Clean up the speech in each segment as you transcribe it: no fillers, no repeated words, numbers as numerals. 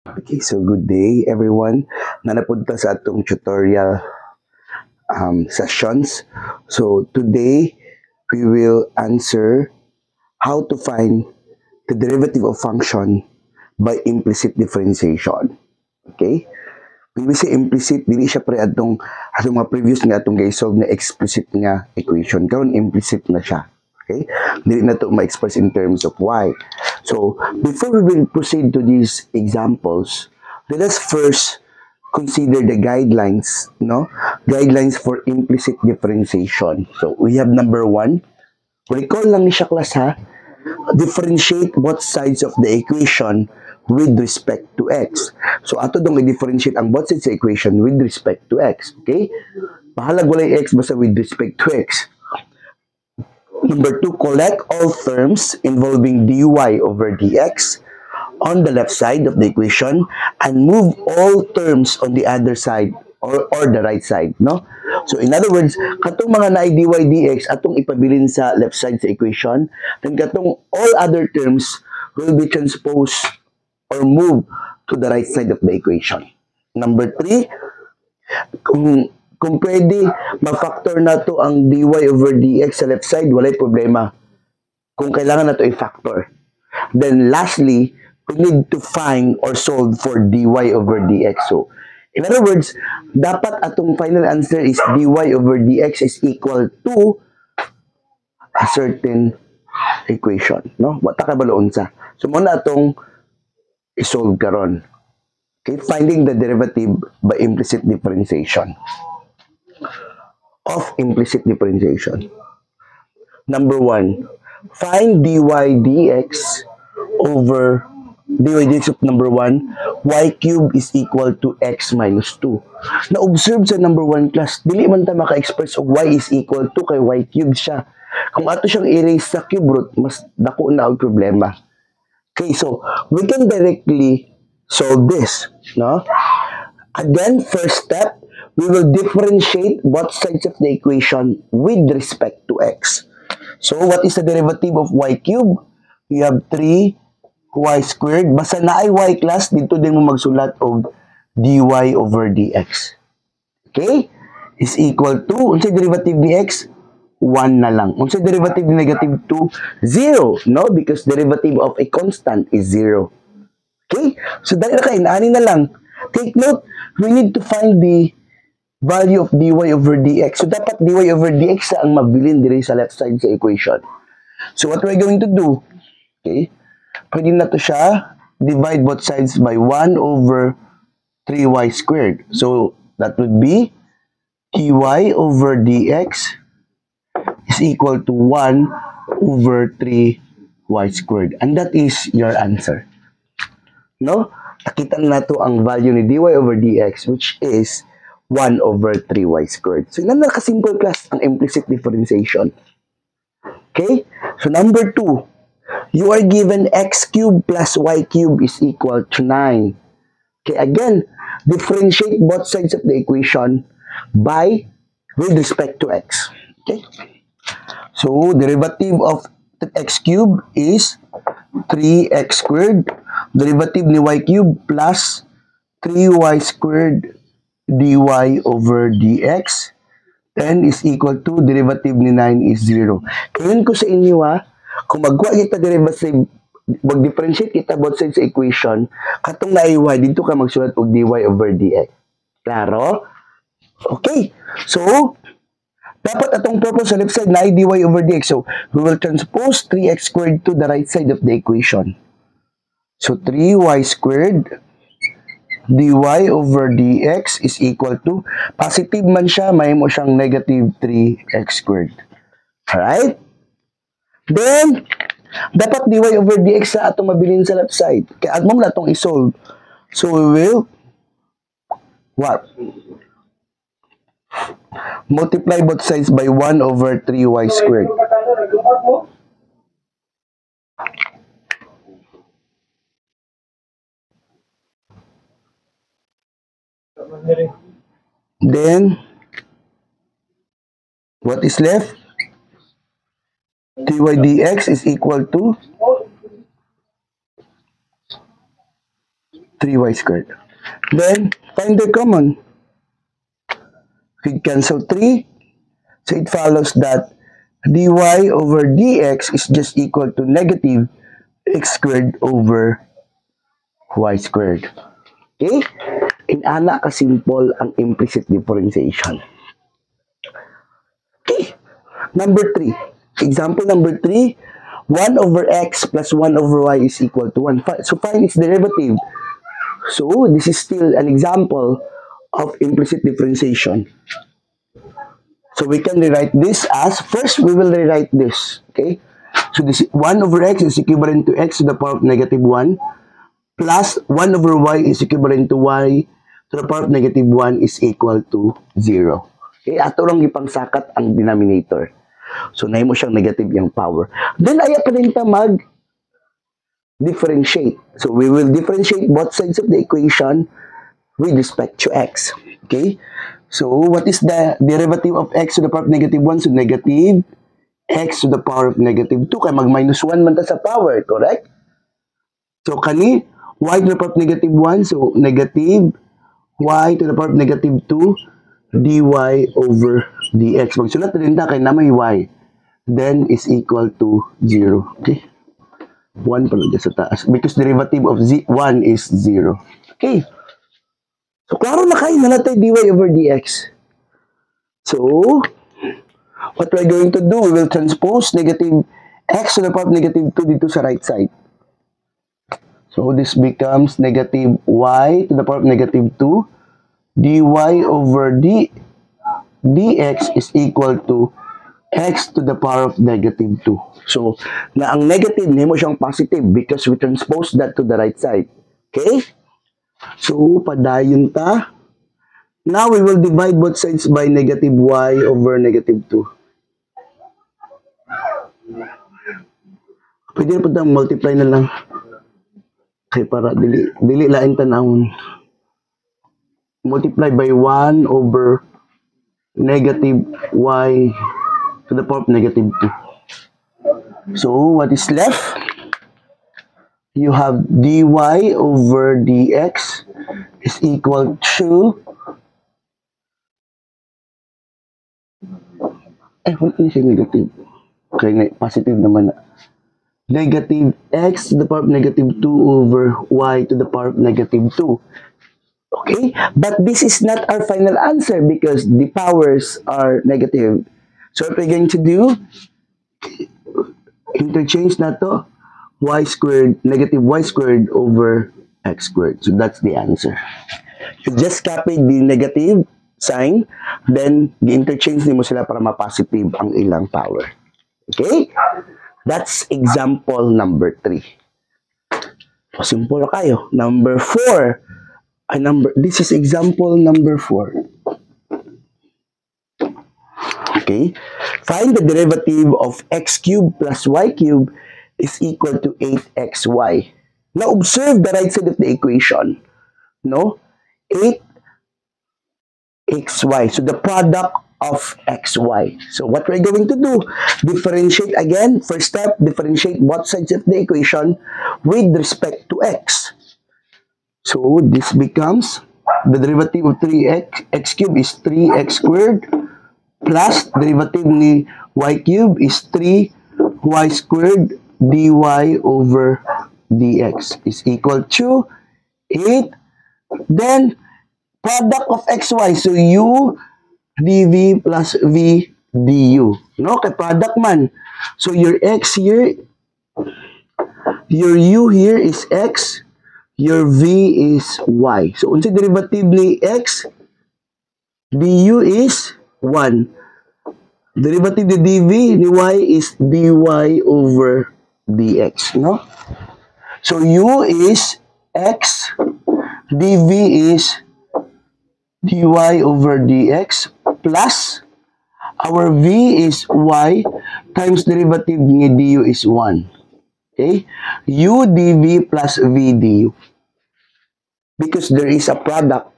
Okay, so good day everyone na napunta sa atong tutorial sessions. So today we will answer how to find the derivative of function by implicit differentiation. Okay? When we say implicit, dili siya pre atong mga previous nga atong ga-solve na explicit nga equation. Karon implicit na siya. Okay? Dili na to ma-express in terms of y. So, before we will proceed to these examples, let us first consider the guidelines, no? Guidelines for implicit differentiation. So, we have number 1. Recall lang ni siya class ha. Differentiate both sides of the equation with respect to x. So, ato dong i-differentiate ang both sides of the equation with respect to x. Okay? Bahalag walay x basta with respect to x. Number 2, collect all terms involving dy over dx on the left side of the equation and move all terms on the other side or the right side, no? So in other words, katong mga na dy dx atong ipabilin sa left side sa equation, then katong all other terms will be transposed or moved to the right side of the equation. Number 3, kung pwede ma-factor na to ang dy over dx sa left side, walay problema. Kung kailangan na to i-factor. Then lastly, we need to find or solve for dy over dx. So, in other words, dapat atong final answer is dy over dx is equal to a certain equation, no? Wata ka baloon sa. So, muna atong i-solve karon. Okay, finding the derivative by implicit differentiation. Of implicit differentiation. Number 1, find dy dx over dy dx of number 1, y cube is equal to x minus 2. Na-observe sa number 1 class, dili man ta maka-express og y is equal to kay y cube siya. Kung ato siyang erase sa cube root, mas dako na ang problema. Okay, so we can directly solve this, no? Again, first step, we will differentiate both sides of the equation with respect to x. So, what is the derivative of y cube? You have 3y squared. Basta na ay y class, dito din mo magsulat og dy over dx. Okay? Is equal to, unsay derivative dx? 1 na lang. Unsay derivative ni negative 2? 0. No? Because derivative of a constant is 0. Okay? So, dahil na kayo, ani na lang. Take note, we need to find the value of dy over dx. So, dapat dy over dx sa ang mabilin diri sa left side sa equation. So, what we're going to do, okay, pwede na to siya, divide both sides by 1 over 3y squared. So, that would be dy over dx is equal to 1 over 3y squared. And that is your answer. No? Nakita na to ang value ni dy over dx, which is 1 over 3y squared. So, ilan na ka-simple class ang implicit differentiation. Okay? So, number 2, you are given x cubed plus y cubed is equal to 9. Okay, again, differentiate both sides of the equation with respect to x. Okay? So, derivative of x cubed is 3x squared. Derivative ni y cubed plus 3y squared dy over dx, then is equal to derivative ni 9 is 0. Ngayon ko sa inyo kung magkuha kita derivative, mag-differentiate kita both sides sa equation, katong na y, dito ka magsulat og dy over dx. Klaro? Okay. So, dapat atong purpose sa left side na dy over dx. So, we will transpose 3x squared to the right side of the equation. So, 3y squared dy over dx is equal to, positive man siya, may mo siyang negative 3x squared. Alright? Then, dapat dy over dx sa atong mabilin sa left side. Kaya mo na itong isolve. So, we will, what? Multiply both sides by 1 over 3y squared. Then, what is left? Dy dx is equal to 3y squared. Then, find the common. We cancel 3. So, it follows that dy over dx is just equal to negative x squared over y squared. Okay? Inana ka-simple ang implicit differentiation. Okay. Number 3. Example number 3. 1 over x plus 1 over y is equal to 1. So, find its derivative. So, this is still an example of implicit differentiation. So, we can rewrite this as, first, we will rewrite this. Okay? So, this 1 over x is equivalent to x to the power of negative 1 plus 1 over y is equivalent to y to the power of negative 1 is equal to 0. Okay? Ato lang ipangsakat ang denominator. So, nahin mo siyang negative yung power. Then, aya pa rin ta mag-differentiate. So, we will differentiate both sides of the equation with respect to x. Okay? So, what is the derivative of x to the power of negative 1? So, negative x to the power of negative 2. Kaya mag-minus 1 man ta sa power. Correct? So, kani, y to the power of negative 1. So, negative y to the power of negative 2 dy over dx. Magsulat rin ta kay na may y. Then is equal to 0. Okay? 1 pala dyan sa taas. Because derivative of 1 is 0. Okay? So, klaro na kayo na natin dy over dx. So, what we're going to do, we will transpose negative x to the power of negative 2 dito sa right side. So, this becomes negative y to the power of negative 2 dy over dx is equal to x to the power of negative 2. So, na ang negative, hindi mo siyang positive because we transpose that to the right side. Okay? So, padayon ta. Now, we will divide both sides by negative y over negative 2. Pwede na po tayong multiply na lang. Okay, para dili lain tanawon. Multiply by 1 over negative y to the power of negative 2. So, what is left? You have dy over dx is equal to wala na siya negative. Okay, positive naman na. Negative x to the power of negative 2 over y to the power of negative 2. Okay? But this is not our final answer because the powers are negative. So what we're going to do, interchange na to, y squared, negative y squared over x squared. So that's the answer. You just copy the negative sign, then the-interchange mo sila para ma-positive ang ilang power. Okay? That's example number 3. So simple kayo. Number 4. This is example number 4. Okay? Find the derivative of x cubed plus y cubed is equal to 8xy. Now, observe the right side of the equation. No? 8xy. So, the product of xy. So, what we're going to do, differentiate again. First step, differentiate both sides of the equation with respect to x. So, this becomes, the derivative of 3x cubed is 3x squared plus derivative ni y cubed is 3y squared dy over dx is equal to 8. Then, product of xy. So, u dv plus v du. No? Kay product man. So, your x here, your u here is x, your v is y. So, unsa derivative ni x? du is 1. Derivative ni dv ni y is dy over dx. No? So, u is x, dv is dy over dx plus our v is y times derivative ni du is 1. Okay? u dv plus v du. Because there is a product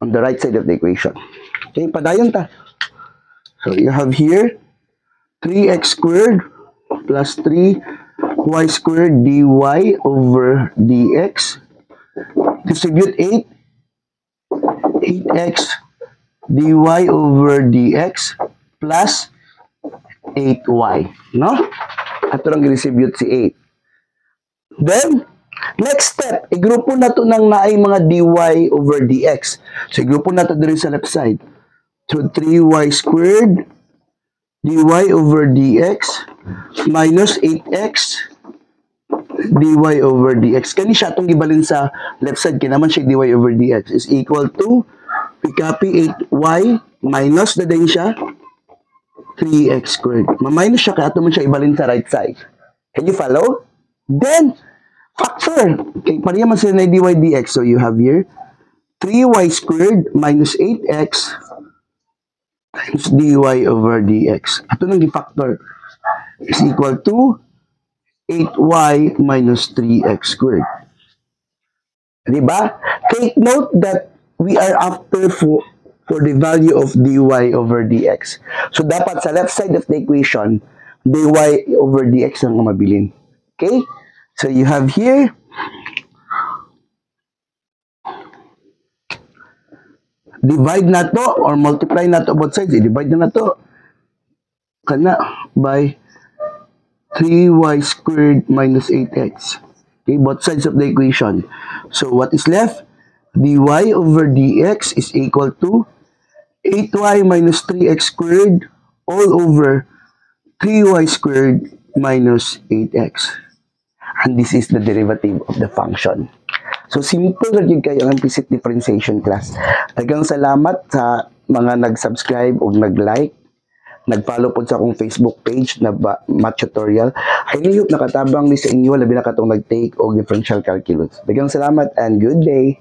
on the right side of the equation. Okay, padayon ta. So, you have here 3x squared plus 3y squared dy over dx distribute 8x dy over dx plus 8y, no? Ato lang i-distribute si 8. Then, next step, igrupo na to ng naay mga dy over dx. So, igrupo na to dito sa left side. So, 3y squared dy over dx minus 8x dy over dx. Kani siya itong gibalin sa left side. Kaya naman siya dy over dx is equal to, we copy 8y minus na din siya 3x squared. Ma-minus siya kaya ito man siya ibalin sa right side. Can you follow? Then, factor. Okay, pareha man sila na dy dx. So, you have here 3y squared minus 8x times dy over dx. Ito nang i-factor is equal to 8y minus 3x squared. Diba? Take note that we are after for the value of dy over dx. So, dapat sa left side of the equation, dy over dx ang mabilin. Okay? So, you have here divide na to or multiply na to both sides. I-divide na to kana by 3y squared minus 8x. Okay, both sides of the equation. So, what is left? dy over dx is equal to 8y minus 3x squared all over 3y squared minus 8x. And this is the derivative of the function. So, simple na yun kayo ang implicit differentiation class. Daghang salamat sa mga nag-subscribe o nag-like, nag-follow po sa akong Facebook page na math tutorial. I hope nakatabang ni sa inyo, labi na katong nag-take o differential calculus. Daghang salamat and good day!